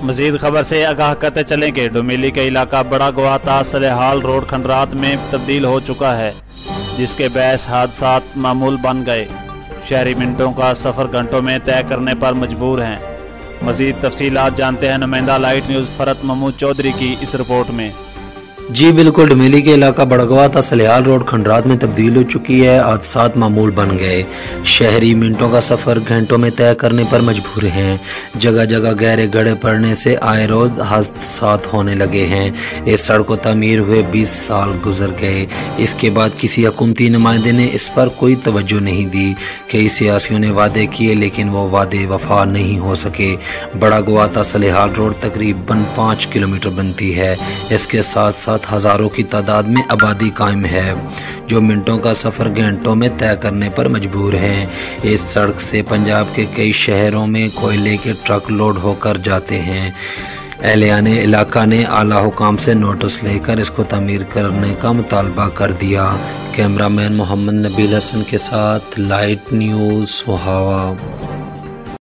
मजीद खबर से आगाह करते चलें कि डोमिली का इलाका बड़ा गवाता सलेहाल रोड खंडरात में तब्दील हो चुका है, जिसके बहस हादसात मामूल बन गए। शहरी मिनटों का सफर घंटों में तय करने पर मजबूर हैं। मजीद तफसीलात जानते हैं नुमाइंदा लाइट न्यूज फरत महमूद चौधरी की इस रिपोर्ट में। जी बिल्कुल, डोमिली के इलाका बड़गवा था सलेहाल रोड खंडरात में तब्दील हो चुकी है। हादसात मामूल बन गए। शहरी मिनटों का सफर घंटों में तय करने पर मजबूर हैं। जगह जगह गहरे गड्ढे पड़ने से आए रोज हादसात होने लगे हैं। इस सड़क को तमीर हुए 20 साल गुजर गए। इसके बाद किसी हुकूमती नुमाइंदे ने इस पर कोई तवज्जो नहीं दी। कई सियासियों ने वादे किए लेकिन वो वादे वफा नहीं हो सके। बड़गवा था सलेहाल रोड तकरीबन 5 किलोमीटर बनती है। इसके साथ साथ हजारों की तादाद में आबादी कायम है, जो मिनटों का सफर घंटों में तय करने पर मजबूर हैं। इस सड़क से पंजाब के कई शहरों में कोयले के ट्रक लोड होकर जाते हैं। एहलियाने इलाका ने आला हुकाम से नोटिस लेकर इसको तमीर करने का मुतालबा कर दिया। कैमरामैन मोहम्मद नबील हसन के साथ लाइट न्यूज़ सोहावा।